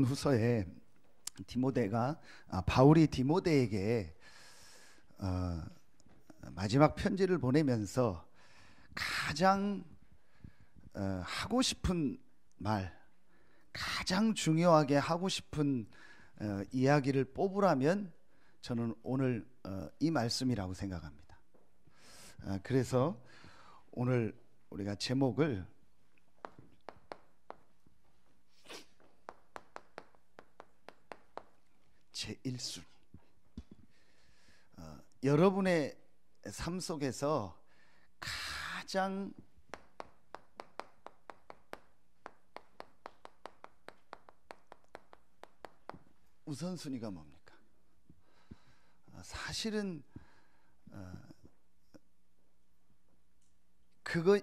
후서에 바울이 디모데에게 마지막 편지를 보내면서 가장 하고 싶은 말, 가장 중요하게 하고 싶은 이야기를 뽑으라면 저는 오늘 이 말씀이라고 생각합니다. 그래서 오늘 우리가 제목을 제1순위, 여러분의 삶 속에서 가장 우선순위가 뭡니까? 사실은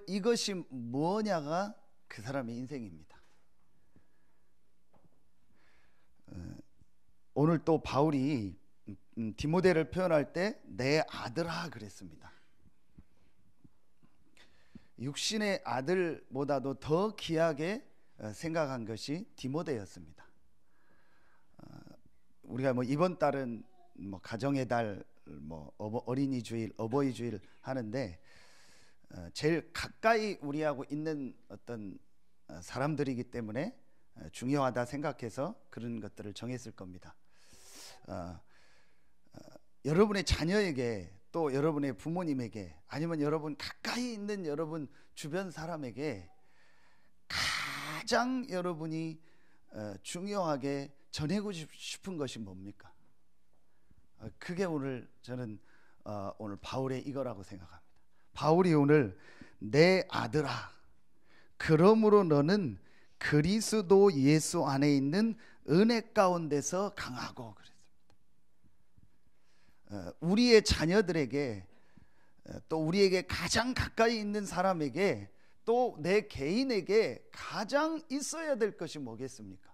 이것이 뭐냐가 그 사람의 인생입니다. 오늘 또 바울이 디모데를 표현할 때 내 아들아 그랬습니다. 육신의 아들보다도 더 귀하게 생각한 것이 디모데였습니다. 우리가 이번 달은 가정의 달, 어린이 주일, 어버이 주일 하는데 제일 가까이 우리하고 있는 어떤 사람들이기 때문에 중요하다 생각해서 그런 것들을 정했을 겁니다. 여러분의 자녀에게, 또 여러분의 부모님에게, 아니면 여러분 가까이 있는 여러분 주변 사람에게 가장 여러분이 중요하게 전하고 싶은 것이 뭡니까? 그게 오늘 저는 오늘 바울의 이거라고 생각합니다. 바울이 오늘 내 아들아, 그러므로 너는 그리스도 예수 안에 있는 은혜 가운데서 강하고 그랬습니다. 우리의 자녀들에게, 또 우리에게 가장 가까이 있는 사람에게, 또 내 개인에게 가장 있어야 될 것이 뭐겠습니까?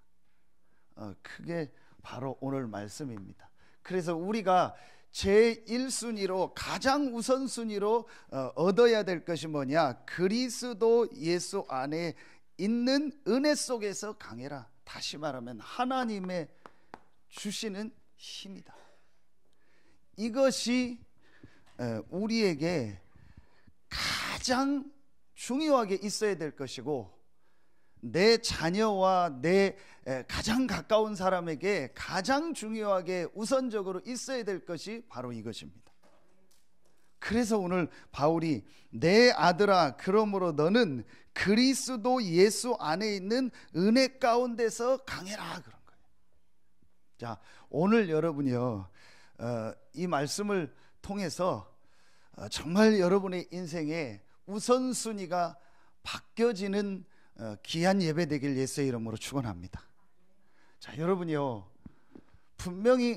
그게 바로 오늘 말씀입니다. 그래서 우리가 제1순위로, 가장 우선순위로 얻어야 될 것이 뭐냐? 그리스도 예수 안에 있는 은혜 속에서 강해라. 다시 말하면 하나님의 주시는 힘이다. 이것이 우리에게 가장 중요하게 있어야 될 것이고, 내 자녀와 내 가장 가까운 사람에게 가장 중요하게 우선적으로 있어야 될 것이 바로 이것입니다. 그래서 오늘 바울이 내 아들아, 그러므로 너는 그리스도 예수 안에 있는 은혜 가운데서 강해라 그런 거예요. 자, 오늘 여러분이요, 이 말씀을 통해서 정말 여러분의 인생에 우선순위가 바뀌어지는 귀한 예배 되길 예수의 이름으로 축원합니다. 자, 여러분이요, 분명히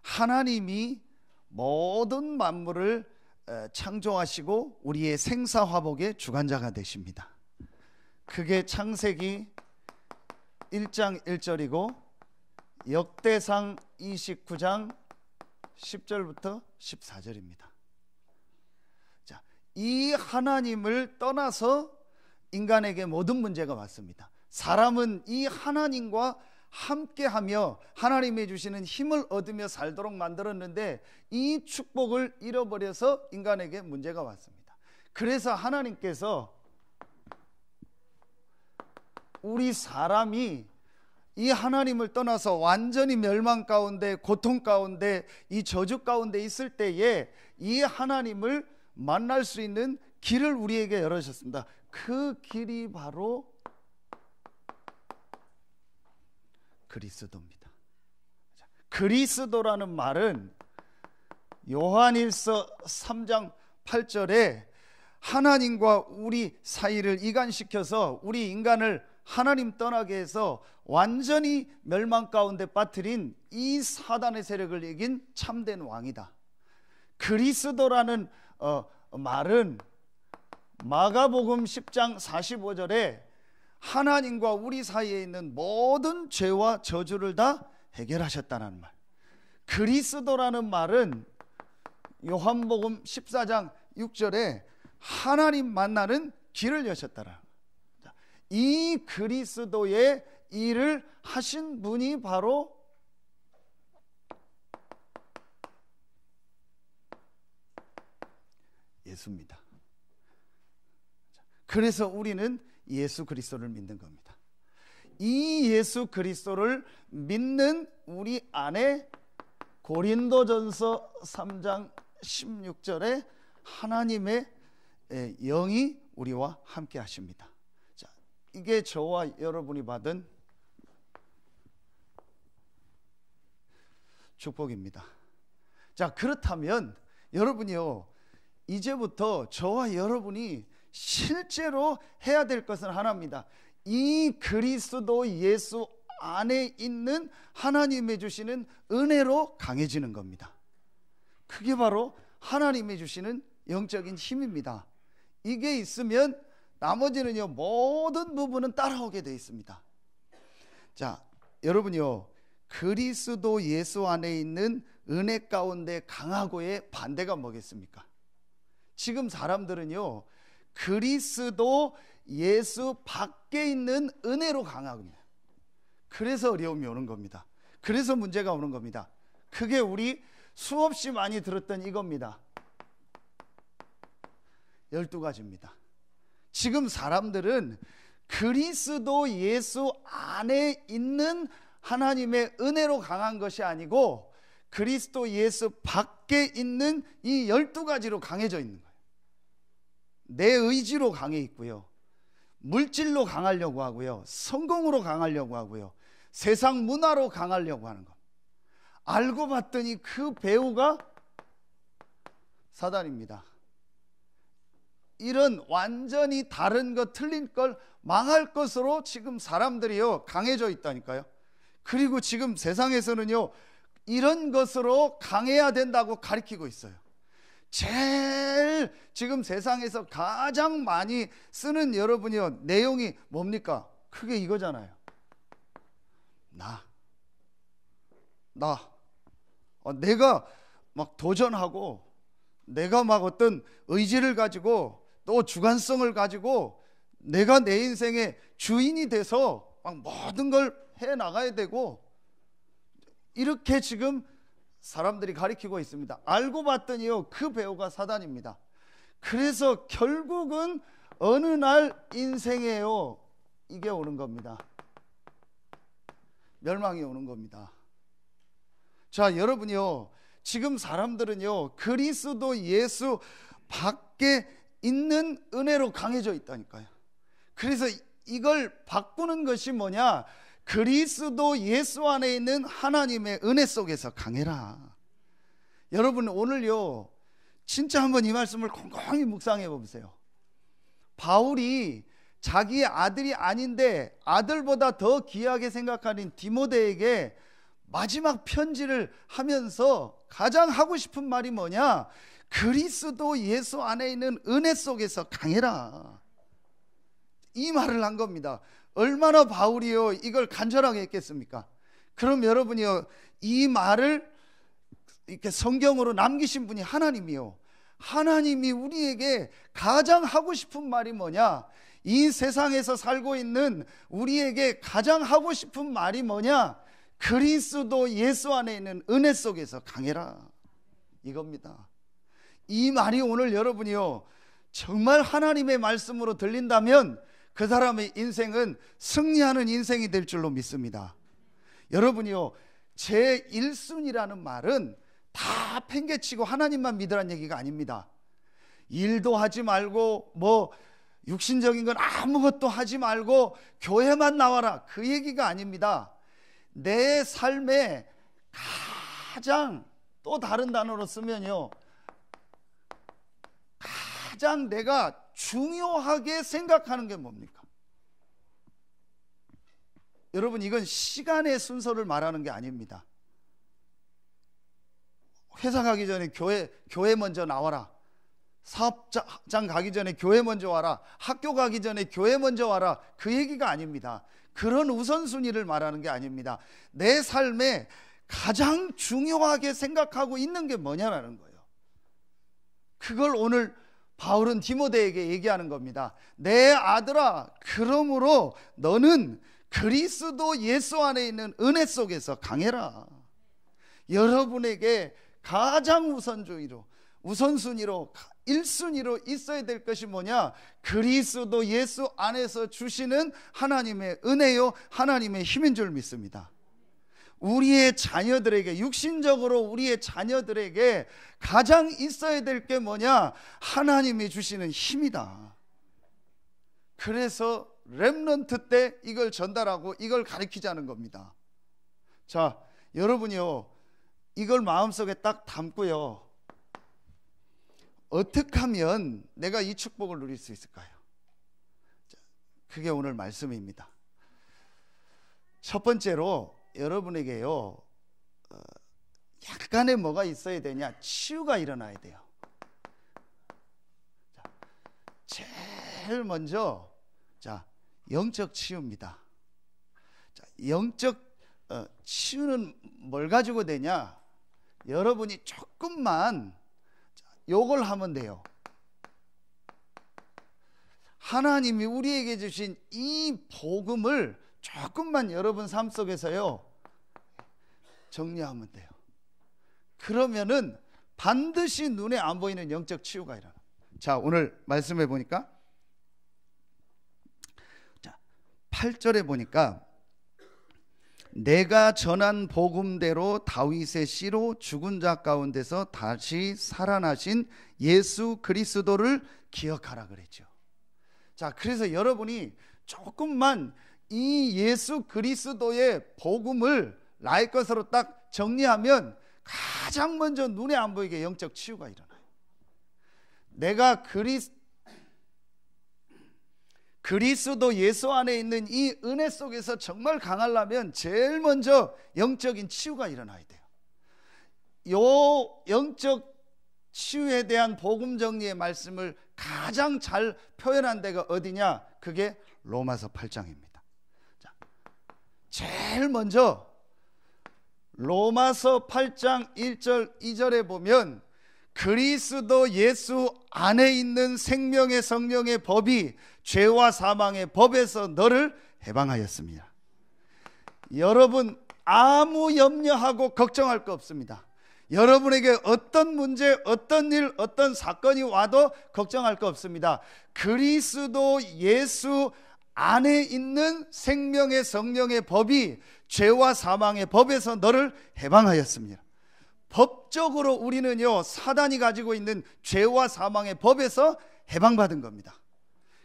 하나님이 모든 만물을 창조하시고 우리의 생사화복의 주관자가 되십니다. 그게 창세기 1장 1절이고 역대상 29장 10절부터 14절입니다. 자, 이 하나님을 떠나서 인간에게 모든 문제가 왔습니다. 사람은 이 하나님과 함께하며 하나님이 주시는 힘을 얻으며 살도록 만들었는데 이 축복을 잃어버려서 인간에게 문제가 왔습니다. 그래서 하나님께서 우리 사람이 이 하나님을 떠나서 완전히 멸망 가운데, 고통 가운데, 이 저주 가운데 있을 때에 이 하나님을 만날 수 있는 길을 우리에게 열어주셨습니다. 그 길이 바로 그리스도입니다. 그리스도라는 말은 요한일서 3장 8절에 하나님과 우리 사이를 이간시켜서 우리 인간을 하나님 떠나게 해서 완전히 멸망 가운데 빠뜨린 이 사단의 세력을 이긴 참된 왕이다. 그리스도라는 말은 마가복음 10장 45절에 하나님과 우리 사이에 있는 모든 죄와 저주를 다 해결하셨다는 말. 그리스도라는 말은 요한복음 14장 6절에 하나님 만나는 길을 여셨더라. 이 그리스도의 일을 하신 분이 바로 예수입니다. 그래서 우리는 예수 그리스도를 믿는 겁니다. 이 예수 그리스도를 믿는 우리 안에 고린도전서 3장 16절에 하나님의 영이 우리와 함께 하십니다. 자, 이게 저와 여러분이 받은 축복입니다. 자, 그렇다면 여러분이요, 이제부터 저와 여러분이 실제로 해야 될 것은 하나입니다. 이 그리스도 예수 안에 있는 하나님이 주시는 은혜로 강해지는 겁니다. 그게 바로 하나님이 주시는 영적인 힘입니다. 이게 있으면 나머지는요, 모든 부분은 따라오게 되어 있습니다. 자, 여러분이요, 그리스도 예수 안에 있는 은혜 가운데 강하고의 반대가 뭐겠습니까? 지금 사람들은요, 그리스도 예수 밖에 있는 은혜로 강합니다. 그래서 어려움이 오는 겁니다. 그래서 문제가 오는 겁니다. 그게 우리 수없이 많이 들었던 이겁니다. 12가지입니다. 지금 사람들은 그리스도 예수 안에 있는 하나님의 은혜로 강한 것이 아니고 그리스도 예수 밖에 있는 이 12가지로 강해져 있는 거예요. 내 의지로 강해 있고요, 물질로 강하려고 하고요, 성공으로 강하려고 하고요, 세상 문화로 강하려고 하는 것. 알고 봤더니 그 배우가 사단입니다. 이런 완전히 다른 것, 틀린 걸 망할 것으로 지금 사람들이요 강해져 있다니까요. 그리고 지금 세상에서는요 이런 것으로 강해야 된다고 가르치고 있어요. 제일 지금 세상에서 가장 많이 쓰는 여러분이요 내용이 뭡니까? 크게 이거잖아요. 내가 막 도전하고, 내가 막 어떤 의지를 가지고 또 주관성을 가지고 내가 내 인생의 주인이 돼서 막 모든 걸 해 나가야 되고, 이렇게 지금 사람들이 가리키고 있습니다. 알고 봤더니요 그 배우가 사단입니다. 그래서 결국은 어느 날 인생에요 이게 오는 겁니다. 멸망이 오는 겁니다. 자, 여러분이요 지금 사람들은요 그리스도 예수 밖에 있는 은혜로 강해져 있다니까요. 그래서 이걸 바꾸는 것이 뭐냐? 그리스도 예수 안에 있는 하나님의 은혜 속에서 강해라. 여러분 오늘요 진짜 한번 이 말씀을 곰곰이 묵상해 보세요. 바울이 자기의 아들이 아닌데 아들보다 더 귀하게 생각하는 디모데에게 마지막 편지를 하면서 가장 하고 싶은 말이 뭐냐? 그리스도 예수 안에 있는 은혜 속에서 강해라. 이 말을 한 겁니다. 얼마나 바울이요 이걸 간절하게 했겠습니까? 그럼 여러분이요 이 말을 이렇게 성경으로 남기신 분이 하나님이요, 하나님이 우리에게 가장 하고 싶은 말이 뭐냐? 이 세상에서 살고 있는 우리에게 가장 하고 싶은 말이 뭐냐? 그리스도 예수 안에 있는 은혜 속에서 강해라, 이겁니다. 이 말이 오늘 여러분이요 정말 하나님의 말씀으로 들린다면 그 사람의 인생은 승리하는 인생이 될 줄로 믿습니다. 여러분이요 제 1순위라는 말은 다 팽개치고 하나님만 믿으라는 얘기가 아닙니다. 일도 하지 말고 뭐 육신적인 건 아무것도 하지 말고 교회만 나와라, 그 얘기가 아닙니다. 내 삶에 가장, 또 다른 단어로 쓰면요 가장 내가 중요하게 생각하는 게 뭡니까? 여러분 이건 시간의 순서를 말하는 게 아닙니다. 회사 가기 전에 교회 먼저 나와라, 사업장 가기 전에 교회 먼저 와라, 학교 가기 전에 교회 먼저 와라, 그 얘기가 아닙니다. 그런 우선순위를 말하는 게 아닙니다. 내 삶에 가장 중요하게 생각하고 있는 게 뭐냐라는 거예요. 그걸 오늘 바울은 디모데에게 얘기하는 겁니다. 내 아들아, 그러므로 너는 그리스도 예수 안에 있는 은혜 속에서 강해라. 여러분에게 가장 우선순위로 1순위로 있어야 될 것이 뭐냐? 그리스도 예수 안에서 주시는 하나님의 은혜요, 하나님의 힘인 줄 믿습니다. 우리의 자녀들에게, 육신적으로 우리의 자녀들에게 가장 있어야 될 게 뭐냐? 하나님이 주시는 힘이다. 그래서 렘넌트 때 이걸 전달하고 이걸 가르치자는 겁니다. 자, 여러분이요, 이걸 마음속에 딱 담고요, 어떻게 하면 내가 이 축복을 누릴 수 있을까요? 자, 그게 오늘 말씀입니다. 첫 번째로 여러분에게요, 약간의 뭐가 있어야 되냐? 치유가 일어나야 돼요. 자, 제일 먼저, 자, 영적 치유입니다. 자, 영적 치유는 뭘 가지고 되냐? 여러분이 조금만 요걸 하면 돼요. 하나님이 우리에게 주신 이 복음을 조금만 여러분 삶 속에서요 정리하면 돼요. 그러면은 반드시 눈에 안 보이는 영적 치유가 일어나. 자, 오늘 말씀해 보니까, 자, 8절에 보니까 내가 전한 복음대로 다윗의 씨로 죽은 자 가운데서 다시 살아나신 예수 그리스도를 기억하라 그랬죠. 자, 그래서 여러분이 조금만 이 예수 그리스도의 복음을 나의 것으로 딱 정리하면 가장 먼저 눈에 안 보이게 영적 치유가 일어나요. 내가 그리스도 예수 안에 있는 이 은혜 속에서 정말 강하려면 제일 먼저 영적인 치유가 일어나야 돼요. 요 영적 치유에 대한 복음 정리의 말씀을 가장 잘 표현한 데가 어디냐? 그게 로마서 8장입니다. 자, 제일 먼저 로마서 8장 1절 2절에 보면 그리스도 예수 안에 있는 생명의 성령의 법이 죄와 사망의 법에서 너를 해방하였습니다. 여러분, 아무 염려하고 걱정할 거 없습니다. 여러분에게 어떤 문제, 어떤 일, 어떤 사건이 와도 걱정할 거 없습니다. 그리스도 예수 안에 있는 생명의 성령의 법이 죄와 사망의 법에서 너를 해방하였습니다. 법적으로 우리는요, 사단이 가지고 있는 죄와 사망의 법에서 해방받은 겁니다.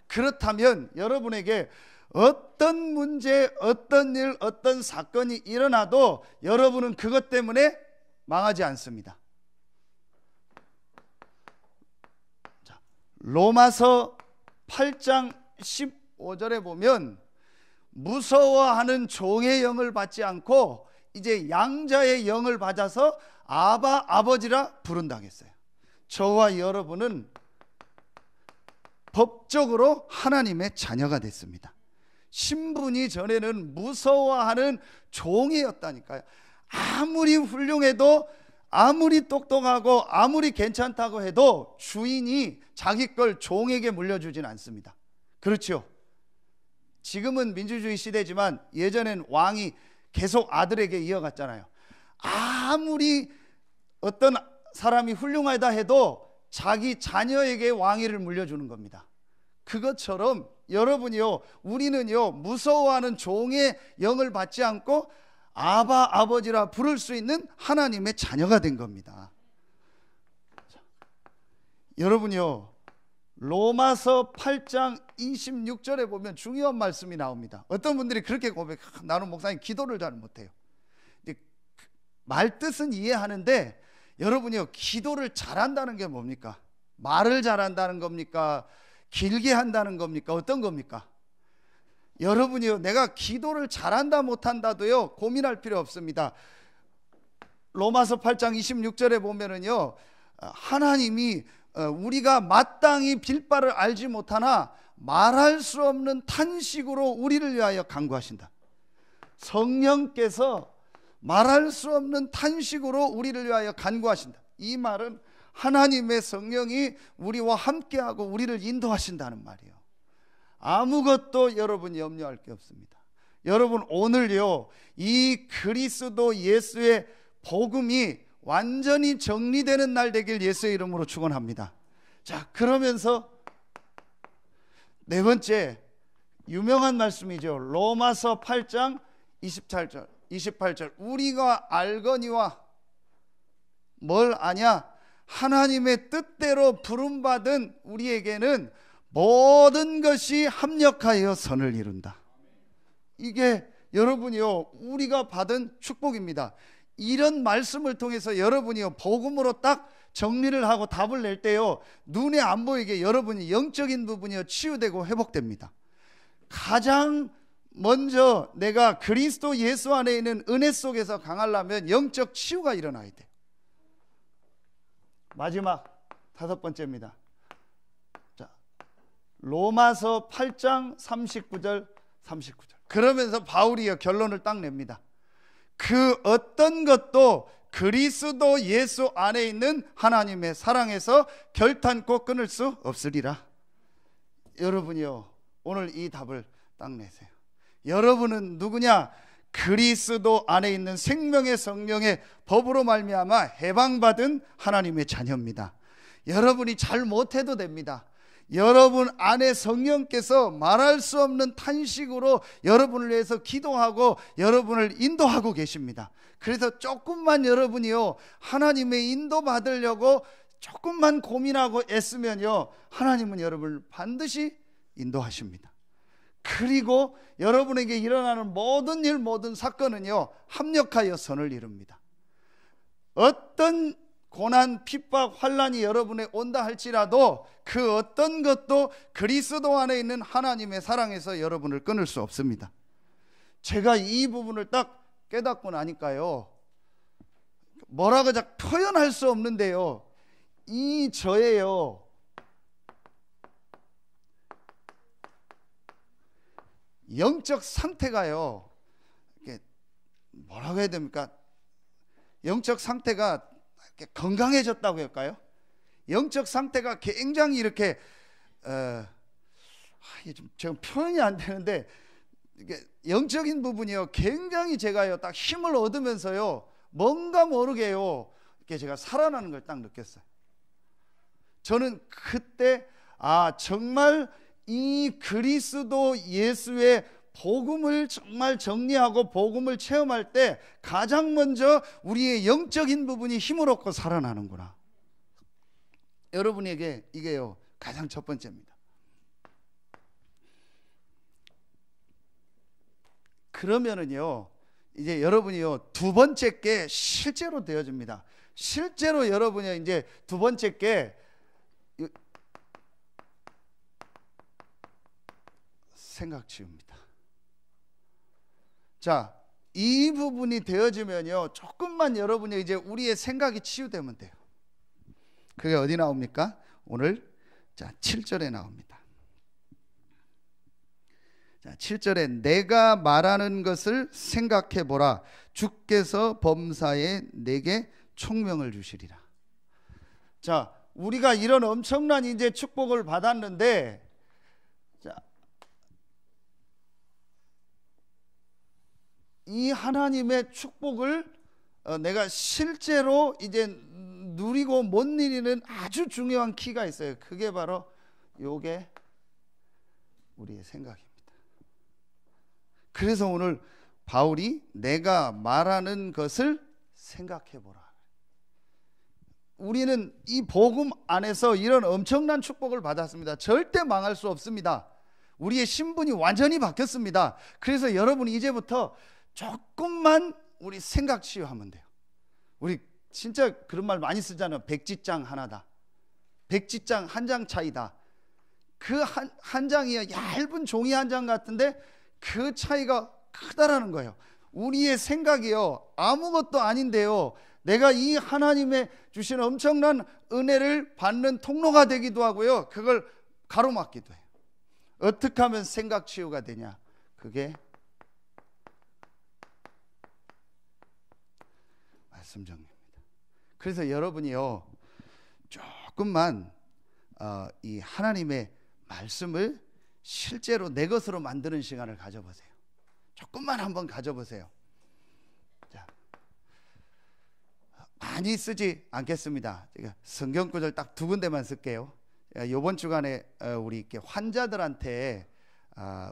그렇다면 여러분에게 어떤 문제, 어떤 일, 어떤 사건이 일어나도 여러분은 그것 때문에 망하지 않습니다. 자, 로마서 8장 15절에 보면 무서워하는 종의 영을 받지 않고 이제 양자의 영을 받아서 아바, 아버지라 부른다 했어요. 저와 여러분은 법적으로 하나님의 자녀가 됐습니다. 신분이 전에는 무서워하는 종이었다니까요. 아무리 훌륭해도, 아무리 똑똑하고 아무리 괜찮다고 해도 주인이 자기 걸 종에게 물려주진 않습니다. 그렇죠? 지금은 민주주의 시대지만 예전엔 왕이 계속 아들에게 이어갔잖아요. 아무리 어떤 사람이 훌륭하다 해도 자기 자녀에게 왕위를 물려주는 겁니다. 그것처럼 여러분이요, 우리는요, 무서워하는 종의 영을 받지 않고 아바, 아버지라 부를 수 있는 하나님의 자녀가 된 겁니다. 자, 여러분이요, 로마서 8장 26절에 보면 중요한 말씀이 나옵니다. 어떤 분들이 그렇게 나는 목사님 기도를 잘 못해요. 말 뜻은 이해하는데 여러분이요, 기도를 잘한다는 게 뭡니까? 말을 잘한다는 겁니까? 길게 한다는 겁니까? 어떤 겁니까? 여러분이요, 내가 기도를 잘한다 못한다도요 고민할 필요 없습니다. 로마서 8장 26절에 보면은요, 하나님이 우리가 마땅히 빌 바를 알지 못하나 말할 수 없는 탄식으로 우리를 위하여 간구하신다. 성령께서 말할 수 없는 탄식으로 우리를 위하여 간구하신다. 이 말은 하나님의 성령이 우리와 함께하고 우리를 인도하신다는 말이에요. 아무것도 여러분 염려할 게 없습니다. 여러분 오늘요, 이 그리스도 예수의 복음이 완전히 정리되는 날 되길 예수의 이름으로 축원합니다. 자, 그러면서 네 번째 유명한 말씀이죠. 로마서 8장 28절 우리가 알거니와 뭘 아냐? 하나님의 뜻대로 부름받은 우리에게는 모든 것이 합력하여 선을 이룬다. 이게 여러분이요, 우리가 받은 축복입니다. 이런 말씀을 통해서 여러분이요, 복음으로 딱 정리를 하고 답을 낼 때요, 눈에 안 보이게 여러분이 영적인 부분이요 치유되고 회복됩니다. 가장 먼저 내가 그리스도 예수 안에 있는 은혜 속에서 강하려면 영적 치유가 일어나야 돼. 마지막 다섯 번째입니다. 자, 로마서 8장 39절. 그러면서 바울이 결론을 딱 냅니다. 그 어떤 것도 그리스도 예수 안에 있는 하나님의 사랑에서 결탄코 끊을 수 없으리라. 여러분이요, 오늘 이 답을 딱 내세요. 여러분은 누구냐? 그리스도 안에 있는 생명의 성령의 법으로 말미암아 해방받은 하나님의 자녀입니다. 여러분이 잘 못해도 됩니다. 여러분 안에 성령께서 말할 수 없는 탄식으로 여러분을 위해서 기도하고 여러분을 인도하고 계십니다. 그래서 조금만 여러분이요, 하나님의 인도 받으려고 조금만 고민하고 애쓰면요, 하나님은 여러분을 반드시 인도하십니다. 그리고 여러분에게 일어나는 모든 일, 모든 사건은요, 합력하여 선을 이룹니다. 어떤 고난, 핍박, 환난이 여러분에 온다 할지라도 그 어떤 것도 그리스도 안에 있는 하나님의 사랑에서 여러분을 끊을 수 없습니다. 제가 이 부분을 딱 깨닫고 나니까요, 뭐라고 잘 표현할 수 없는데요, 이 저예요, 영적 상태가요, 뭐라고 해야 됩니까? 영적 상태가 건강해졌다고 할까요? 영적 상태가 굉장히 이렇게 지금 표현이 안 되는데, 이게 영적인 부분이요, 굉장히 제가요 딱 힘을 얻으면서요, 뭔가 모르게요, 이렇게 제가 살아나는 걸 딱 느꼈어요. 저는 그때 정말 이 그리스도 예수의 복음을 정말 정리하고 복음을 체험할 때 가장 먼저 우리의 영적인 부분이 힘을 얻고 살아나는구나. 여러분에게 이게요 가장 첫 번째입니다. 그러면은요, 이제 여러분이요 두 번째 게 실제로 되어집니다. 실제로 여러분이 이제 두 번째 게 생각 치유입니다. 자, 이 부분이 되어지면요, 조금만 여러분이 이제 우리의 생각이 치유되면 돼요. 그게 어디 나옵니까? 오늘 7절에 나옵니다. 자, 7절에 내가 말하는 것을 생각해 보라. 주께서 범사에 내게 총명을 주시리라. 자, 우리가 이런 엄청난 이제 축복을 받았는데, 자, 이 하나님의 축복을 내가 실제로 이제 누리고 못 누리는 아주 중요한 키가 있어요. 그게 바로 요게 우리의 생각입니다. 그래서 오늘 바울이 내가 말하는 것을 생각해 보라. 우리는 이 복음 안에서 이런 엄청난 축복을 받았습니다. 절대 망할 수 없습니다. 우리의 신분이 완전히 바뀌었습니다. 그래서 여러분이 이제부터 조금만 우리 생각 치유하면 돼요. 우리 진짜 그런 말 많이 쓰잖아요. 백지장 하나다. 백지장 한 장 차이다. 그 한 장이요, 얇은 종이 한 장 같은데 그 차이가 크다라는 거예요. 우리의 생각이요, 아무것도 아닌데요, 내가 이 하나님의 주신 엄청난 은혜를 받는 통로가 되기도 하고요, 그걸 가로막기도 해요. 어떻게 하면 생각 치유가 되냐? 그게 말씀 정리입니다. 그래서 여러분이요, 조금만 이 하나님의 말씀을 실제로 내 것으로 만드는 시간을 가져보세요. 조금만 한번 가져보세요. 자, 많이 쓰지 않겠습니다. 제가 성경 구절 딱 2군데만 쓸게요. 이번 주간에 우리 이렇게 환자들한테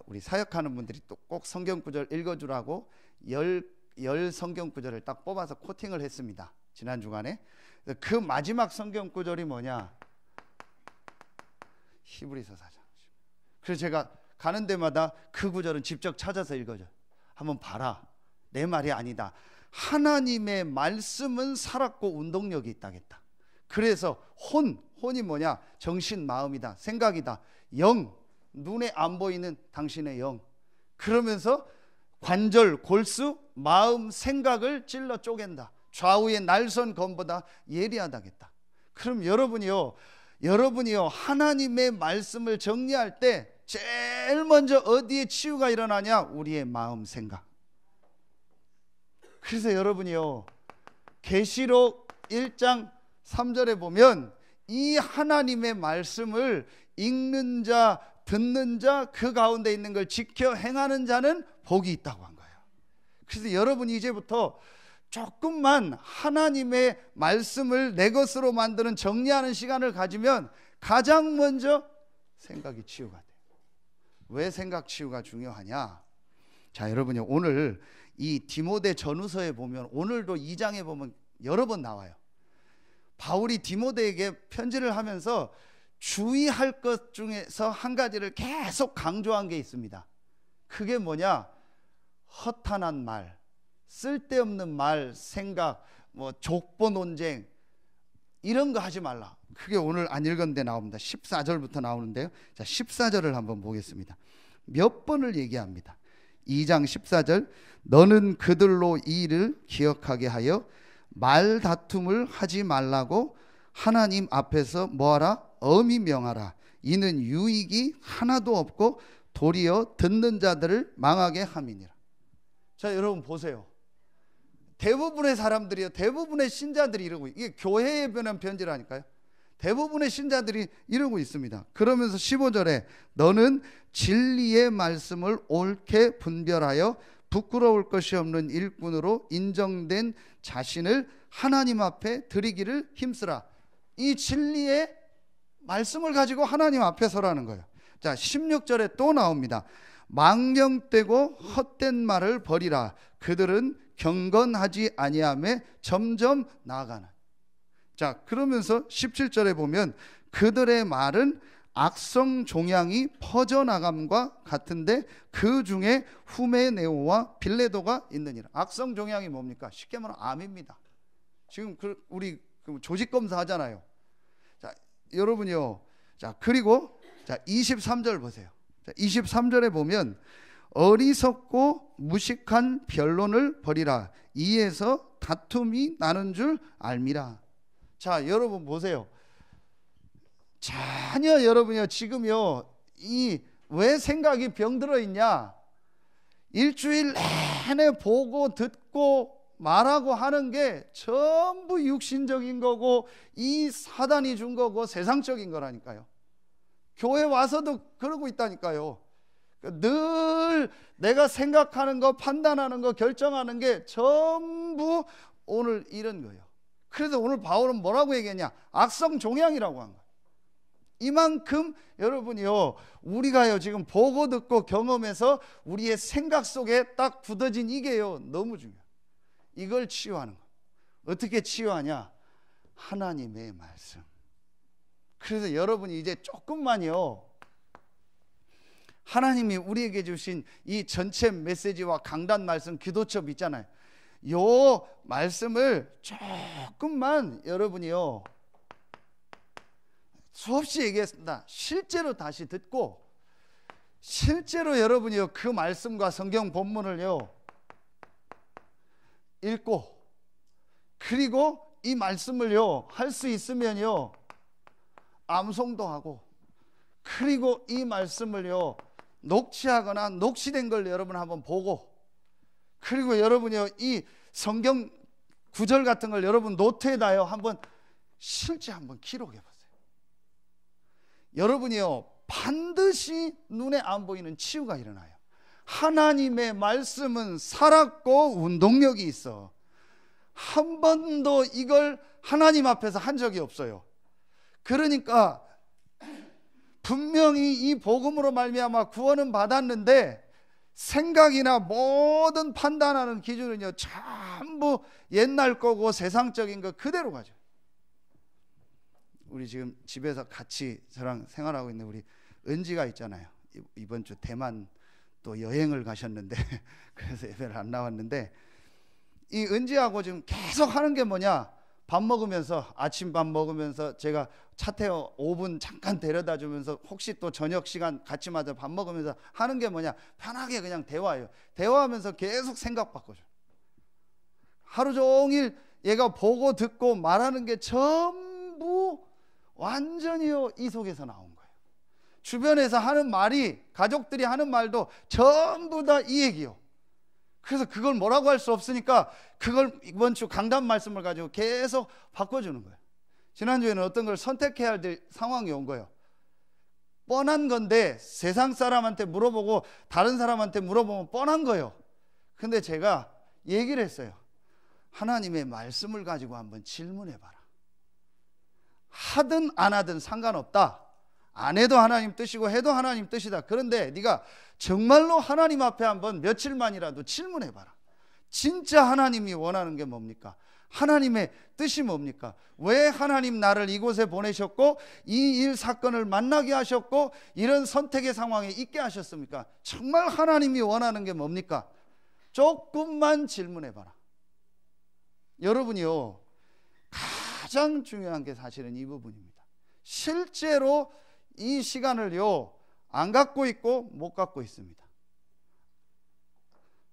우리 사역하는 분들이 또 꼭 성경 구절 읽어주라고 10 성경 구절을 딱 뽑아서 코팅을 했습니다. 지난 주간에. 그 마지막 성경 구절이 뭐냐? 히브리서 4장. 그래서 제가 가는 데마다 그 구절은 직접 찾아서 읽어줘요. 한번 봐라. 내 말이 아니다. 하나님의 말씀은 살았고 운동력이 있다겠다. 그래서 혼이 뭐냐? 정신, 마음이다. 생각이다. 영, 눈에 안 보이는 당신의 영. 그러면서 관절, 골수, 마음, 생각을 찔러 쪼갠다. 좌우의 날선 검보다 예리하다겠다. 그럼 여러분이요 하나님의 말씀을 정리할 때 제일 먼저 어디에 치유가 일어나냐? 우리의 마음, 생각. 그래서 여러분이요 계시록 1장 3절에 보면 이 하나님의 말씀을 읽는 자, 듣는 자, 그 가운데 있는 걸 지켜 행하는 자는 복이 있다고 한 거예요. 그래서 여러분이 이제부터 조금만 하나님의 말씀을 내 것으로 만드는 정리하는 시간을 가지면 가장 먼저 생각이 치유가 돼요. 왜 생각 치유가 중요하냐? 자, 여러분요 오늘 이 디모데 전후서에 보면 오늘도 2장에 보면 여러 번 나와요. 바울이 디모데에게 편지를 하면서 주의할 것 중에서 한 가지를 계속 강조한 게 있습니다. 그게 뭐냐? 허탄한 말, 쓸데없는 말, 생각, 족보 논쟁 이런 거 하지 말라. 그게 오늘 안 읽었는데 나옵니다. 14절부터 나오는데요. 자, 14절을 한번 보겠습니다. 몇 번을 얘기합니다. 2장 14절, 너는 그들로 이 일을 기억하게 하여 말다툼을 하지 말라고 하나님 앞에서 뭐하라? 엄히 명하라. 이는 유익이 하나도 없고 도리어 듣는 자들을 망하게 함이니라. 자, 여러분 보세요. 대부분의 사람들이요, 대부분의 신자들이 이러고, 이게 교회에 보낸 편지라니까요. 대부분의 신자들이 이러고 있습니다. 그러면서 15절에 너는 진리의 말씀을 옳게 분별하여 부끄러울 것이 없는 일꾼으로 인정된 자신을 하나님 앞에 드리기를 힘쓰라. 이 진리의 말씀을 가지고 하나님 앞에 서라는 거예요. 자, 16절에 또 나옵니다. 망령되고 헛된 말을 버리라. 그들은 경건하지 아니하며 점점 나아가는. 자, 그러면서 17절에 보면 그들의 말은 악성 종양이 퍼져나감과 같은데 그 중에 후메네오와 빌레도가 있느니라. 악성 종양이 뭡니까? 쉽게 말하면 암입니다. 지금 우리 조직 검사 하잖아요. 자, 여러분요. 자, 그리고 자, 23절 보세요. 자, 23절에 보면 어리석고 무식한 변론을 버리라. 이에서 다툼이 나는 줄 알미라. 자, 여러분 보세요. 전혀 여러분요 지금요 이 왜 생각이 병들어 있냐? 일주일 내내 보고 듣고 말하고 하는 게 전부 육신적인 거고 이 사단이 준 거고 세상적인 거라니까요. 교회 와서도 그러고 있다니까요. 늘 내가 생각하는 거, 판단하는 거, 결정하는 게 전부 오늘 이런 거예요. 그래서 오늘 바울은 뭐라고 얘기했냐? 악성 종양이라고 한 거예요. 이만큼 여러분이요 우리가요 지금 보고 듣고 경험해서 우리의 생각 속에 딱 굳어진 이게요 너무 중요해요. 이걸 치유하는 거. 어떻게 치유하냐? 하나님의 말씀. 그래서 여러분이 이제 조금만요 하나님이 우리에게 주신 이 전체 메시지와 강단 말씀, 기도첩 있잖아요. 요 말씀을 조금만 여러분이요 수없이 얘기했습니다. 실제로 다시 듣고 실제로 여러분이요 그 말씀과 성경 본문을요 읽고 그리고 이 말씀을요 할 수 있으면요 암송도 하고 그리고 이 말씀을요 녹취하거나 녹취된 걸 여러분 한번 보고 그리고 여러분이요 이 성경 구절 같은 걸 여러분 노트에다요 한번 실제 한번 기록해 보세요. 여러분이요, 반드시 눈에 안 보이는 치유가 일어나요. 하나님의 말씀은 살았고 운동력이 있어. 한 번도 이걸 하나님 앞에서 한 적이 없어요. 그러니까 분명히 이 복음으로 말미암아 구원은 받았는데 생각이나 모든 판단하는 기준은요 전부 옛날 거고 세상적인 거 그대로 가죠. 우리 지금 집에서 같이 저랑 생활하고 있는 우리 은지가 있잖아요. 이번 주 대만 또 여행을 가셨는데 그래서 예배를 안 나왔는데, 이 은지하고 지금 계속 하는 게 뭐냐, 밥 먹으면서, 아침밥 먹으면서 제가 차 태워 5분 잠깐 데려다 주면서 혹시 또 저녁 시간 같이 맞아 밥 먹으면서 하는 게 뭐냐, 편하게 그냥 대화해요. 대화하면서 계속 생각 바꿔줘. 하루 종일 얘가 보고 듣고 말하는 게 전부 완전히요 이 속에서 나온 거예요. 주변에서 하는 말이, 가족들이 하는 말도 전부 다 이 얘기요. 그래서 그걸 뭐라고 할 수 없으니까 그걸 이번 주 강단 말씀을 가지고 계속 바꿔주는 거예요. 지난주에는 어떤 걸 선택해야 될 상황이 온 거예요. 뻔한 건데 세상 사람한테 물어보고 다른 사람한테 물어보면 뻔한 거예요. 근데 제가 얘기를 했어요. 하나님의 말씀을 가지고 한번 질문해봐라. 하든 안 하든 상관없다. 안 해도 하나님 뜻이고 해도 하나님 뜻이다. 그런데 네가 정말로 하나님 앞에 한번 며칠만이라도 질문해봐라. 진짜 하나님이 원하는 게 뭡니까? 하나님의 뜻이 뭡니까? 왜 하나님 나를 이곳에 보내셨고 이 일 사건을 만나게 하셨고 이런 선택의 상황에 있게 하셨습니까? 정말 하나님이 원하는 게 뭡니까? 조금만 질문해봐라. 여러분이요, 가장 중요한 게 사실은 이 부분입니다. 실제로 이 시간을요 안 갖고 있고 못 갖고 있습니다.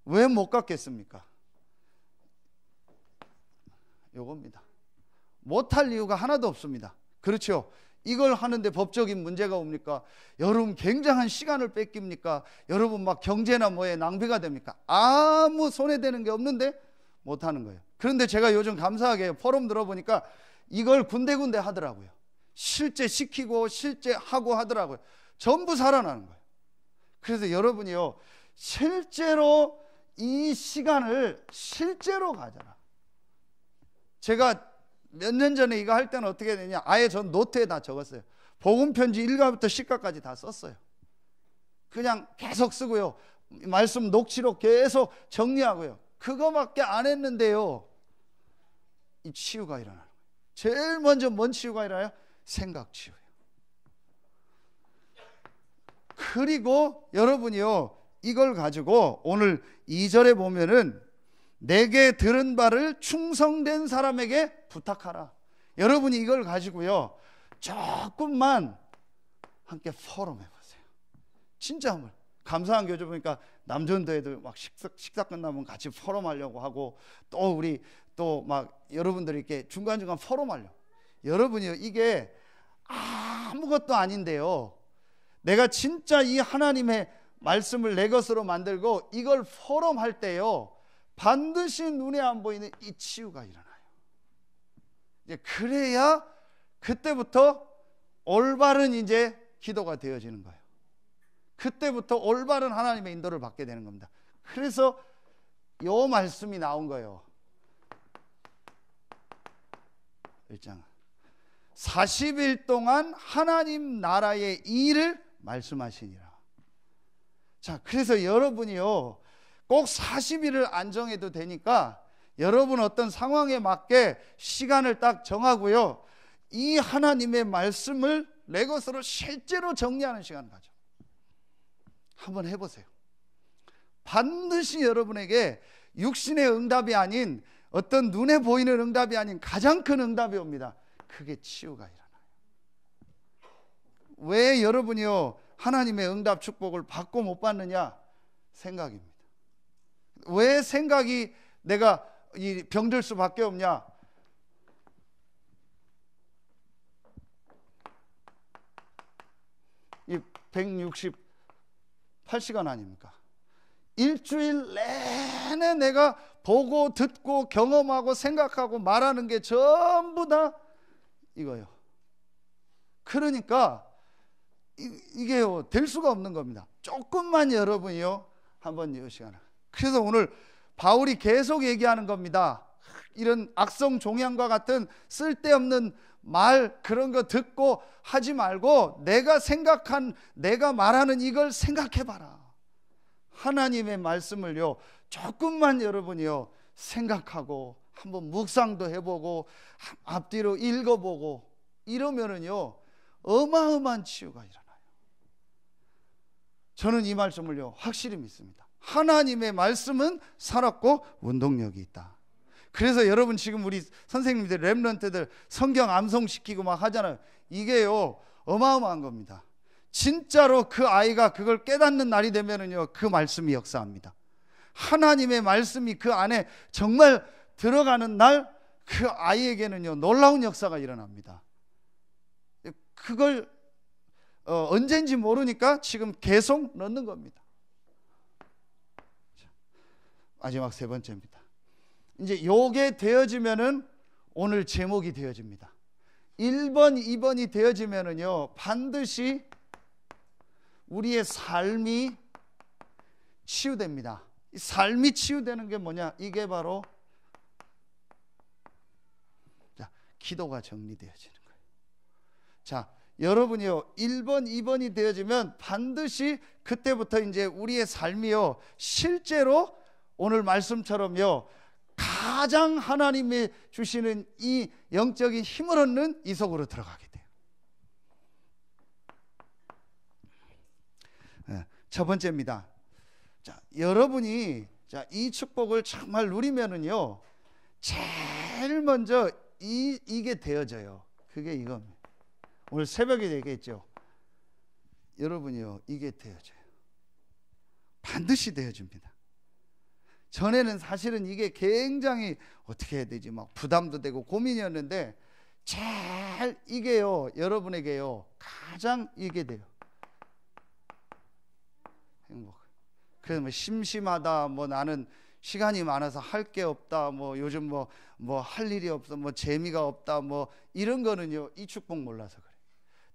왜 못 갖겠습니까? 요겁니다. 못할 이유가 하나도 없습니다. 그렇죠? 이걸 하는데 법적인 문제가 옵니까? 여러분 굉장한 시간을 뺏깁니까? 여러분 막 경제나 뭐에 낭비가 됩니까? 아무 손해되는 게 없는데 못하는 거예요. 그런데 제가 요즘 감사하게 포럼 들어보니까 이걸 군데군데 하더라고요. 실제 시키고 실제 하고 하더라고요. 전부 살아나는 거예요. 그래서 여러분이요 실제로 이 시간을 실제로 가져라. 제가 몇 년 전에 이거 할 때는 어떻게 되냐, 아예 전 노트에 다 적었어요. 복음편지 1가부터 10가까지 다 썼어요. 그냥 계속 쓰고요, 말씀 녹취록 계속 정리하고요. 그거밖에 안 했는데요 이 치유가 일어나는 거예요. 제일 먼저 뭔 치유가 일어나요? 생각 치유예요. 그리고 여러분이요 이걸 가지고 오늘 2절에 보면은 내게 들은 바를 충성된 사람에게 부탁하라. 여러분이 이걸 가지고요 조금만 함께 포럼해 보세요. 진짜 한번. 감사한 교주 보니까 남전도에도 막 식사 끝나면 같이 포럼하려고 하고, 또 우리 또 막 여러분들이 이렇게 중간중간 포럼하려고. 여러분이요 이게 아무것도 아닌데요, 내가 진짜 이 하나님의 말씀을 내 것으로 만들고 이걸 포럼할 때요 반드시 눈에 안 보이는 이 치유가 일어나요. 이제 그래야 그때부터 올바른 이제 기도가 되어지는 거예요. 그때부터 올바른 하나님의 인도를 받게 되는 겁니다. 그래서 요 말씀이 나온 거예요. 1장 40일 동안 하나님 나라의 일을 말씀하시니라. 자, 그래서 여러분이요 꼭 40일을 안 정해도 되니까 여러분 어떤 상황에 맞게 시간을 딱 정하고요 이 하나님의 말씀을 내 것으로 실제로 정리하는 시간을 가져. 한번 해보세요. 반드시 여러분에게 육신의 응답이 아닌, 어떤 눈에 보이는 응답이 아닌 가장 큰 응답이 옵니다. 그게 치유가 일어나요. 왜 여러분이요 하나님의 응답 축복을 받고 못 받느냐? 생각입니다. 왜 생각이 내가 이 병들 수밖에 없냐? 이 168시간 아닙니까? 일주일 내내 내가 보고 듣고 경험하고 생각하고 말하는 게 전부 다 이거요. 그러니까 이게요 될 수가 없는 겁니다. 조금만 여러분이요 한번 이 시간을. 그래서 오늘 바울이 계속 얘기하는 겁니다. 이런 악성 종양과 같은 쓸데없는 말 그런 거 듣고 하지 말고 내가 생각한 내가 말하는 이걸 생각해 봐라. 하나님의 말씀을요 조금만 여러분이요 생각하고 한번 묵상도 해보고 앞뒤로 읽어보고 이러면은요 어마어마한 치유가 일어나요. 저는 이 말씀을요 확실히 믿습니다. 하나님의 말씀은 살았고 운동력이 있다. 그래서 여러분 지금 우리 선생님들 렘넌트들 성경 암송시키고 막 하잖아요. 이게요 어마어마한 겁니다. 진짜로 그 아이가 그걸 깨닫는 날이 되면은요 그 말씀이 역사합니다. 하나님의 말씀이 그 안에 정말 들어가는 날 그 아이에게는요 놀라운 역사가 일어납니다. 그걸 언젠지 모르니까 지금 계속 넣는 겁니다. 마지막 세 번째입니다. 이제 요게 되어지면은 오늘 제목이 되어집니다. 1번, 2번이 되어지면은요 반드시 우리의 삶이 치유됩니다. 이 삶이 치유되는 게 뭐냐? 이게 바로 자, 기도가 정리되어지는 거예요. 자, 여러분이요 1번, 2번이 되어지면 반드시 그때부터 이제 우리의 삶이요 실제로 오늘 말씀처럼요 가장 하나님이 주시는 이 영적인 힘을 얻는 이 속으로 들어가게 돼요. 첫 번째입니다. 자, 여러분이 이 축복을 정말 누리면은요 제일 먼저 이게 되어져요. 그게 이겁니다. 오늘 새벽에 얘기했죠. 여러분이요 이게 되어져요. 반드시 되어집니다. 전에는 사실은 이게 굉장히 어떻게 해야 되지 막 부담도 되고 고민이었는데 제일 이게요 여러분에게요 가장 이게 돼요. 행복. 그래서 뭐 심심하다 뭐 나는 시간이 많아서 할 게 없다 뭐 요즘 뭐 할 일이 없어 뭐 재미가 없다 뭐 이런 거는요 이 축복 몰라서 그래.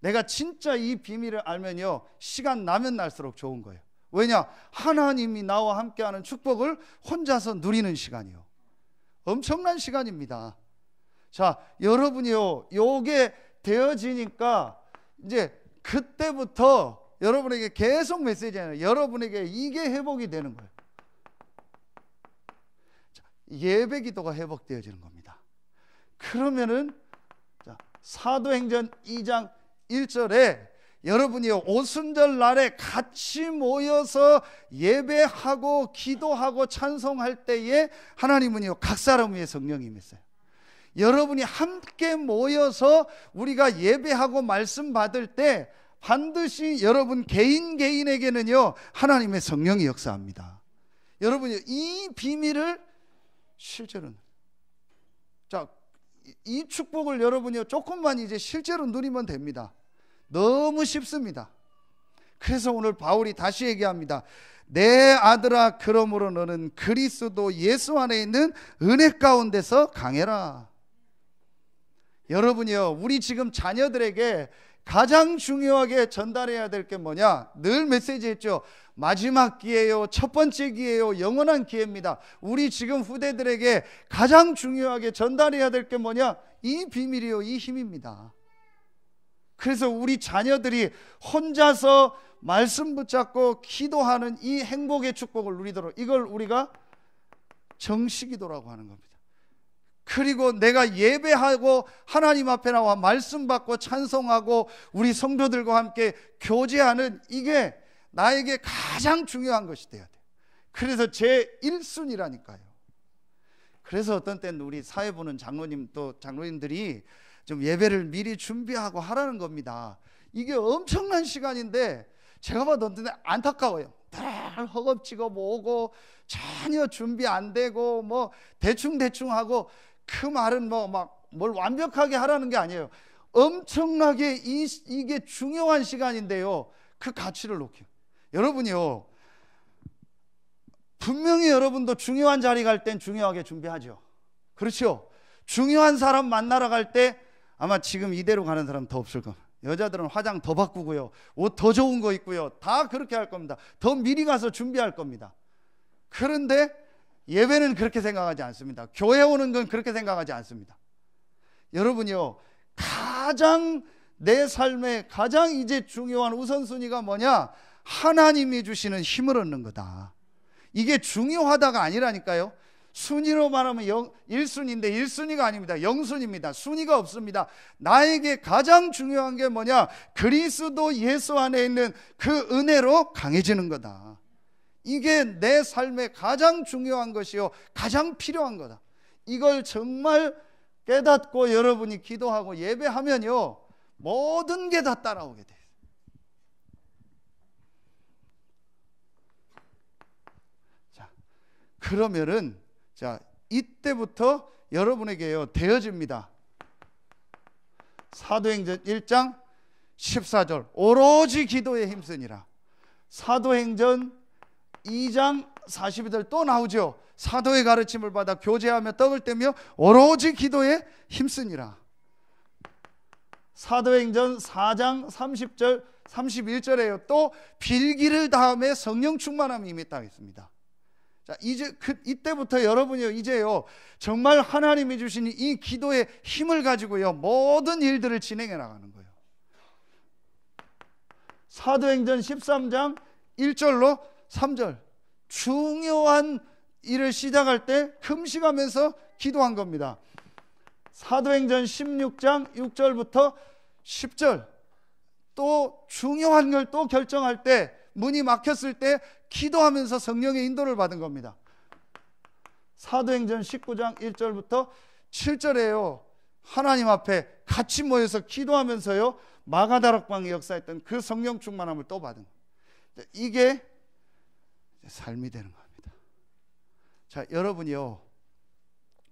내가 진짜 이 비밀을 알면요 시간 나면 날수록 좋은 거예요. 왜냐? 하나님이 나와 함께하는 축복을 혼자서 누리는 시간이요 엄청난 시간입니다. 자, 여러분이요 요게 되어지니까 이제 그때부터 여러분에게 계속 메시지잖아요. 여러분에게 이게 회복이 되는 거예요. 자, 예배 기도가 회복되어지는 겁니다. 그러면은 자, 사도행전 2장 1절에 여러분이요 오순절 날에 같이 모여서 예배하고 기도하고 찬송할 때에 하나님은요 각 사람 위에 성령이 임했어요. 여러분이 함께 모여서 우리가 예배하고 말씀 받을 때 반드시 여러분 개인에게는요 하나님의 성령이 역사합니다. 여러분이 이 비밀을 실제로는 자, 이 축복을 여러분이요 조금만 이제 실제로 누리면 됩니다. 너무 쉽습니다. 그래서 오늘 바울이 다시 얘기합니다. 내 아들아 그러므로 너는 그리스도 예수 안에 있는 은혜 가운데서 강해라. 여러분이요 우리 지금 자녀들에게 가장 중요하게 전달해야 될 게 뭐냐? 늘 메시지 했죠. 마지막 기회요 첫 번째 기회요 영원한 기회입니다. 우리 지금 후대들에게 가장 중요하게 전달해야 될 게 뭐냐? 이 비밀이요 이 힘입니다. 그래서 우리 자녀들이 혼자서 말씀 붙잡고 기도하는 이 행복의 축복을 누리도록 이걸 우리가 정식기도라고 하는 겁니다. 그리고 내가 예배하고 하나님 앞에 나와 말씀 받고 찬송하고 우리 성도들과 함께 교제하는 이게 나에게 가장 중요한 것이 돼야 돼요. 그래서 제 1순위라니까요. 그래서 어떤 때는 우리 사회 보는 장로님 또 장로님들이 좀 예배를 미리 준비하고 하라는 겁니다. 이게 엄청난 시간인데 제가 봐도 안타까워요. 늘 허겁지겁 오고 전혀 준비 안 되고 뭐 대충 하고 그 말은 뭐 막 뭘 완벽하게 하라는 게 아니에요. 엄청나게 이게 중요한 시간인데요. 그 가치를 높여요. 여러분이요. 분명히 여러분도 중요한 자리 갈 땐 중요하게 준비하죠. 그렇죠? 중요한 사람 만나러 갈 때 아마 지금 이대로 가는 사람 더 없을 겁니다. 여자들은 화장 더 바꾸고요, 옷 더 좋은 거 입고요, 다 그렇게 할 겁니다. 더 미리 가서 준비할 겁니다. 그런데 예배는 그렇게 생각하지 않습니다. 교회 오는 건 그렇게 생각하지 않습니다. 여러분이요, 가장 내 삶에 가장 이제 중요한 우선순위가 뭐냐? 하나님이 주시는 힘을 얻는 거다. 이게 중요하다가 아니라니까요. 순위로 말하면 1순위인데 1순위가 아닙니다. 0순위입니다. 순위가 없습니다. 나에게 가장 중요한 게 뭐냐? 그리스도 예수 안에 있는 그 은혜로 강해지는 거다. 이게 내 삶에 가장 중요한 것이요, 가장 필요한 거다. 이걸 정말 깨닫고 여러분이 기도하고 예배하면요, 모든 게 다 따라오게 돼요. 자, 그러면은 이때부터 여러분에게요 되어집니다. 사도행전 1장 14절 오로지 기도에 힘쓰니라. 사도행전 2장 42절 또 나오죠. 사도의 가르침을 받아 교제하며 떡을 떼며 오로지 기도에 힘쓰니라. 사도행전 4장 30절 31절에요 또 빌기를 다음에 성령 충만함이 임했다 했습니다. 자, 이제 이때부터 여러분이요, 이제요 정말 하나님이 주신 이 기도의 힘을 가지고요 모든 일들을 진행해 나가는 거예요. 사도행전 13장 1절로 3절 중요한 일을 시작할 때 금식하면서 기도한 겁니다. 사도행전 16장 6절부터 10절 또 중요한 걸 또 결정할 때, 문이 막혔을 때 기도하면서 성령의 인도를 받은 겁니다. 사도행전 19장 1절부터 7절에요 하나님 앞에 같이 모여서 기도하면서요 마가다락방에 역사했던 그 성령 충만함을 또 받은 거예요. 이게 삶이 되는 겁니다. 자, 여러분이요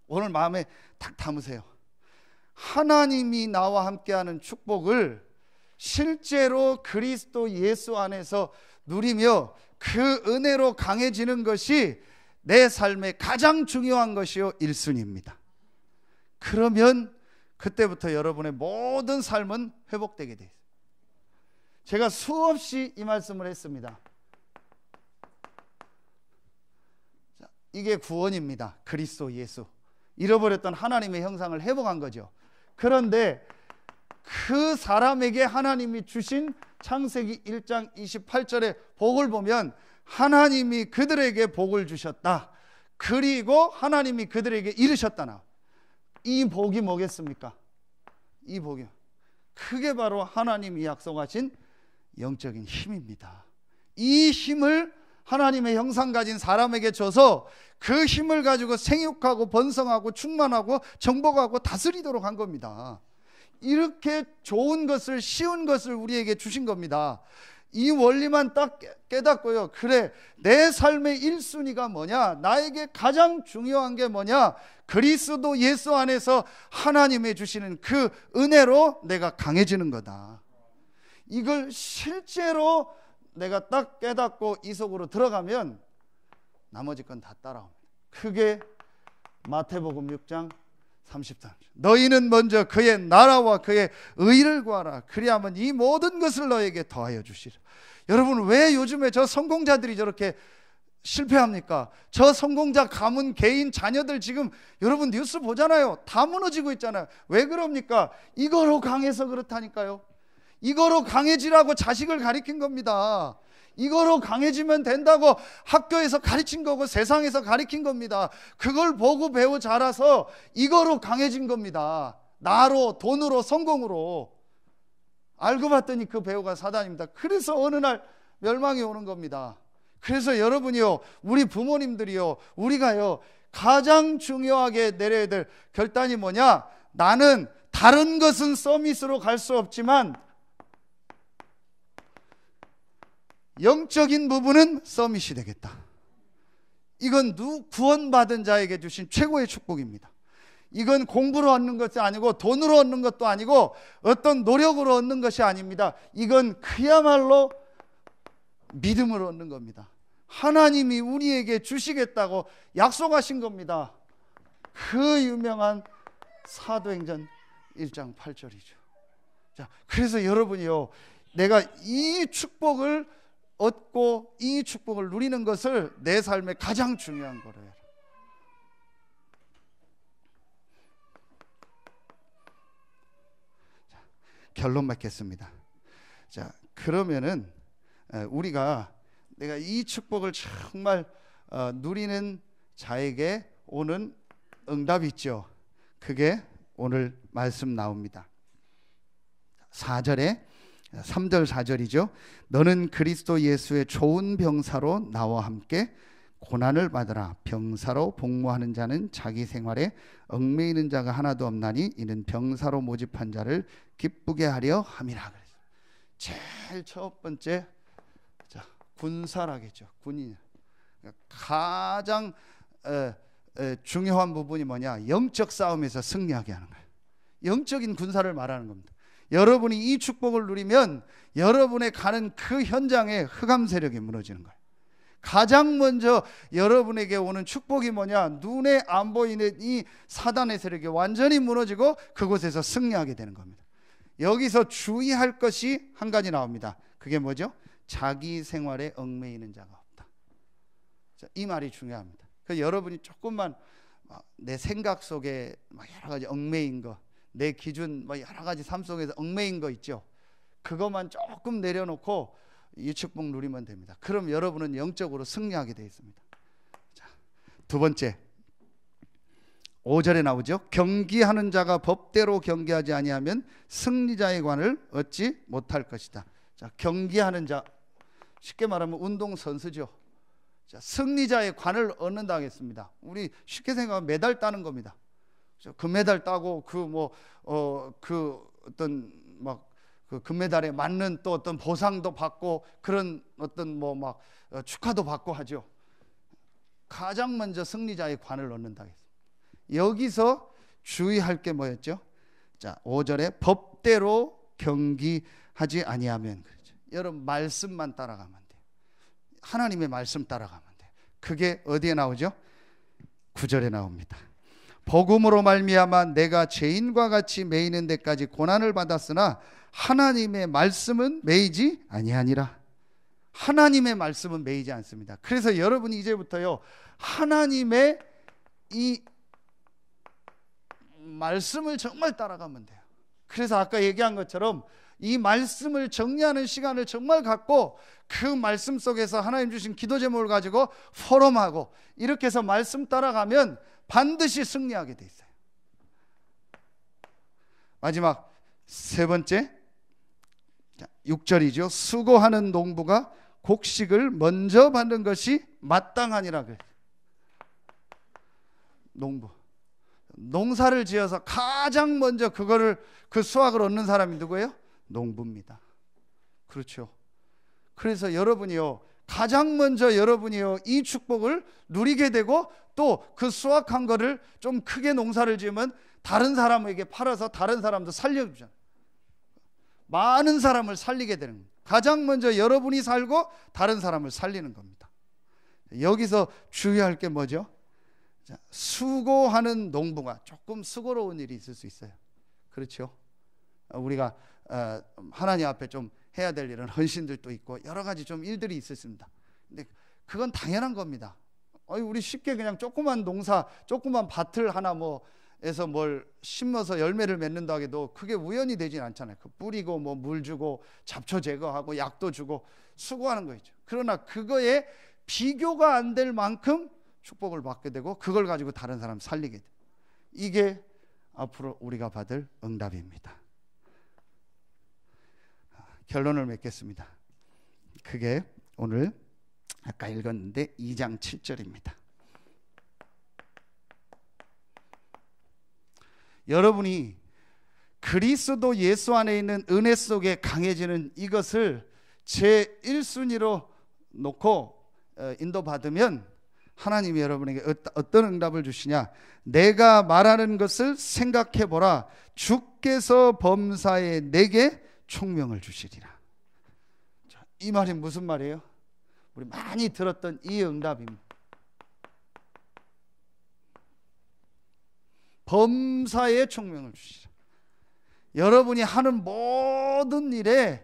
오늘 마음에 딱 담으세요. 하나님이 나와 함께하는 축복을 실제로 그리스도 예수 안에서 누리며 그 은혜로 강해지는 것이 내 삶의 가장 중요한 것이요 1순위입니다. 그러면 그때부터 여러분의 모든 삶은 회복되게 돼 있어요. 제가 수없이 이 말씀을 했습니다. 자, 이게 구원입니다. 그리스도 예수, 잃어버렸던 하나님의 형상을 회복한 거죠. 그런데 그 사람에게 하나님이 주신 창세기 1장 28절의 복을 보면 하나님이 그들에게 복을 주셨다. 그리고 하나님이 그들에게 이르셨다. 이 복이 뭐겠습니까? 이 복이 그게 바로 하나님이 약속하신 영적인 힘입니다. 이 힘을 하나님의 형상 가진 사람에게 줘서 그 힘을 가지고 생육하고 번성하고 충만하고 정복하고 다스리도록 한 겁니다. 이렇게 좋은 것을, 쉬운 것을 우리에게 주신 겁니다. 이 원리만 딱 깨닫고요, 그래 내 삶의 1순위가 뭐냐, 나에게 가장 중요한 게 뭐냐, 그리스도 예수 안에서 하나님이 주시는 그 은혜로 내가 강해지는 거다. 이걸 실제로 내가 딱 깨닫고 이 속으로 들어가면 나머지 건 다 따라옵니다. 그게 마태복음 6장 33절 너희는 먼저 그의 나라와 그의 의를 구하라. 그리하면 이 모든 것을 너에게 더하여 주시라. 여러분, 왜 요즘에 저 성공자들이 저렇게 실패합니까? 저 성공자 가문 개인 자녀들 지금 여러분 뉴스 보잖아요. 다 무너지고 있잖아요. 왜 그럽니까? 이거로 강해서 그렇다니까요. 이거로 강해지라고 자식을 가리킨 겁니다. 이거로 강해지면 된다고 학교에서 가르친 거고 세상에서 가르친 겁니다. 그걸 보고 배워 자라서 이거로 강해진 겁니다. 나로, 돈으로, 성공으로. 알고 봤더니 그 배우가 사단입니다. 그래서 어느 날 멸망이 오는 겁니다. 그래서 여러분이요, 우리 부모님들이요, 우리가요 가장 중요하게 내려야 될 결단이 뭐냐? 나는 다른 것은 서밋으로 갈 수 없지만 영적인 부분은 서밋이 되겠다. 이건 구원받은 자에게 주신 최고의 축복입니다. 이건 공부로 얻는 것이 아니고 돈으로 얻는 것도 아니고 어떤 노력으로 얻는 것이 아닙니다. 이건 그야말로 믿음으로 얻는 겁니다. 하나님이 우리에게 주시겠다고 약속하신 겁니다. 그 유명한 사도행전 1장 8절이죠. 자, 그래서 여러분이요, 내가 이 축복을 얻고 이 축복을 누리는 것을 내 삶의 가장 중요한 거래요. 자, 결론 맺겠습니다. 자, 그러면은 우리가 내가 이 축복을 정말 누리는 자에게 오는 응답이 있죠. 그게 오늘 말씀 나옵니다. 4절에 3절 4절이죠. 너는 그리스도 예수의 좋은 병사로 나와 함께 고난을 받으라. 병사로 복무하는 자는 자기 생활에 얽매이는 자가 하나도 없나니 이는 병사로 모집한 자를 기쁘게 하려 함이라. 제일 첫 번째, 자, 군사라겠죠. 군인. 가장 중요한 부분이 뭐냐? 영적 싸움에서 승리하게 하는 거예요. 영적인 군사를 말하는 겁니다. 여러분이 이 축복을 누리면 여러분의 가는 그 현장에 흑암 세력이 무너지는 거예요. 가장 먼저 여러분에게 오는 축복이 뭐냐? 눈에 안 보이는 이 사단의 세력이 완전히 무너지고 그곳에서 승리하게 되는 겁니다. 여기서 주의할 것이 한 가지 나옵니다. 그게 뭐죠? 자기 생활에 얽매이는 자가 없다. 자, 이 말이 중요합니다. 그래서 여러분이 조금만 내 생각 속에 여러 가지 얽매인 거, 내 기준 여러 가지 삶 속에서 얽매인 거 있죠. 그것만 조금 내려놓고 이 축복 누리면 됩니다. 그럼 여러분은 영적으로 승리하게 되어 있습니다. 자, 두 번째, 5절에 나오죠. 경기하는 자가 법대로 경기하지 아니하면 승리자의 관을 얻지 못할 것이다. 자, 경기하는 자, 쉽게 말하면 운동 선수죠. 자, 승리자의 관을 얻는다 하겠습니다. 우리 쉽게 생각하면 메달 따는 겁니다. 금메달 따고 그 금메달에 맞는 또 어떤 보상도 받고 그런 어떤 축하도 받고 하죠. 가장 먼저 승리자의 관을 얻는다 하겠습니다. 여기서 주의할 게 뭐였죠? 자, 5절에 법대로 경기하지 아니하면, 그렇죠. 여러분 말씀만 따라가면 돼요. 하나님의 말씀 따라가면 돼요. 그게 어디에 나오죠? 9절에 나옵니다. 복음으로 말미암아 내가 죄인과 같이 매이는 데까지 고난을 받았으나 하나님의 말씀은 매이지 아니하니라. 하나님의 말씀은 매이지 않습니다. 그래서 여러분이 이제부터요, 하나님의 이 말씀을 정말 따라가면 돼요. 그래서 아까 얘기한 것처럼 이 말씀을 정리하는 시간을 정말 갖고 그 말씀 속에서 하나님 주신 기도 제목을 가지고 포럼하고 이렇게 해서 말씀 따라가면 반드시 승리하게 돼 있어요. 마지막 세 번째, 6절이죠. 수고하는 농부가 곡식을 먼저 받는 것이 마땅하니라 그래요. 농부, 농사를 지어서 가장 먼저 그 수확을 얻는 사람이 누구예요? 농부입니다. 그렇죠. 그래서 여러분이요, 가장 먼저 여러분이요 이 축복을 누리게 되고 또 그 수확한 거를 좀 크게 농사를 지으면 다른 사람에게 팔아서 다른 사람도 살려주잖아요. 많은 사람을 살리게 되는 겁니다. 가장 먼저 여러분이 살고 다른 사람을 살리는 겁니다. 여기서 주의할 게 뭐죠? 자, 수고하는 농부가 조금 수고로운 일이 있을 수 있어요. 그렇죠? 우리가 하나님 앞에 좀 해야 될 일은 헌신들도 있고 여러 가지 좀 일들이 있었습니다. 근데 그건 당연한 겁니다. 우리 쉽게 그냥 조그만 농사, 조그만 밭을 하나 에서 뭘 심어서 열매를 맺는다 해도 그게 우연이 되진 않잖아요. 그 뿌리고 물 주고 잡초 제거하고 약도 주고 수고하는 거죠. 그러나 그거에 비교가 안 될 만큼 축복을 받게 되고 그걸 가지고 다른 사람 살리게 돼요. 이게 앞으로 우리가 받을 응답입니다. 결론을 맺겠습니다. 그게 오늘 아까 읽었는데 2장 7절입니다. 여러분이 그리스도 예수 안에 있는 은혜 속에 강해지는 이것을 제 1순위로 놓고 인도받으면 하나님이 여러분에게 어떤 응답을 주시냐? 내가 말하는 것을 생각해 보라. 주께서 범사에 내게 총명을 주시리라. 자, 이 말이 무슨 말이에요? 우리 많이 들었던 이 응답입니다. 범사에 총명을 주시라. 여러분이 하는 모든 일에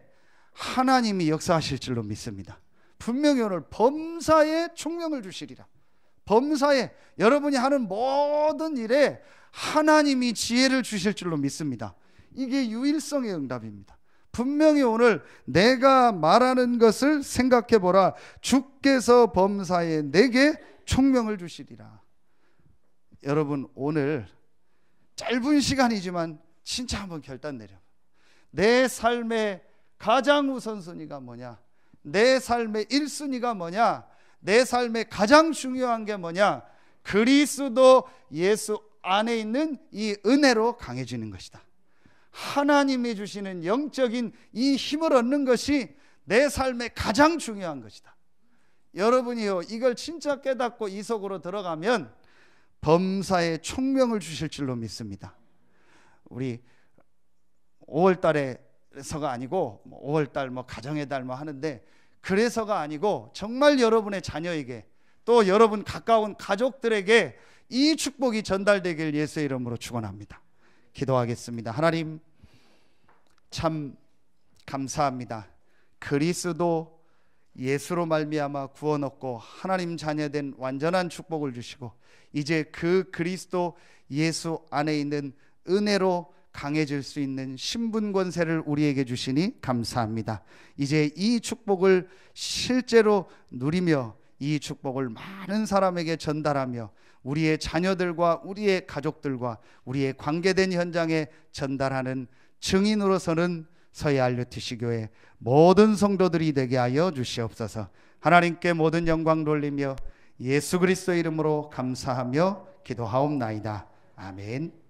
하나님이 역사하실 줄로 믿습니다. 분명히 오늘 범사에 총명을 주시리라. 범사에 여러분이 하는 모든 일에 하나님이 지혜를 주실 줄로 믿습니다. 이게 유일성의 응답입니다. 분명히 오늘 내가 말하는 것을 생각해 보라. 주께서 범사에 내게 총명을 주시리라. 여러분, 오늘 짧은 시간이지만 진짜 한번 결단 내려. 내 삶의 가장 우선순위가 뭐냐? 내 삶의 1순위가 뭐냐? 내 삶의 가장 중요한 게 뭐냐? 그리스도 예수 안에 있는 이 은혜로 강해지는 것이다. 하나님이 주시는 영적인 이 힘을 얻는 것이 내 삶의 가장 중요한 것이다. 여러분이요, 이걸 진짜 깨닫고 이 속으로 들어가면 범사에 총명을 주실 줄로 믿습니다. 우리 5월 달에서가 아니고 5월 달 가정의 달 하는데, 그래서가 아니고 정말 여러분의 자녀에게 또 여러분 가까운 가족들에게 이 축복이 전달되길 예수의 이름으로 축원합니다. 기도하겠습니다. 하나님, 참 감사합니다. 그리스도 예수로 말미암아 구원 얻고 하나님 자녀된 완전한 축복을 주시고, 이제 그 그리스도 예수 안에 있는 은혜로 강해질 수 있는 신분 권세를 우리에게 주시니 감사합니다. 이제 이 축복을 실제로 누리며 이 축복을 많은 사람에게 전달하며 우리의 자녀들과 우리의 가족들과 우리의 관계된 현장에 전달하는 증인으로서는 서해 알류티시 교회 모든 성도들이 되게 하여 주시옵소서. 하나님께 모든 영광 돌리며 예수 그리스도 이름으로 감사하며 기도하옵나이다. 아멘.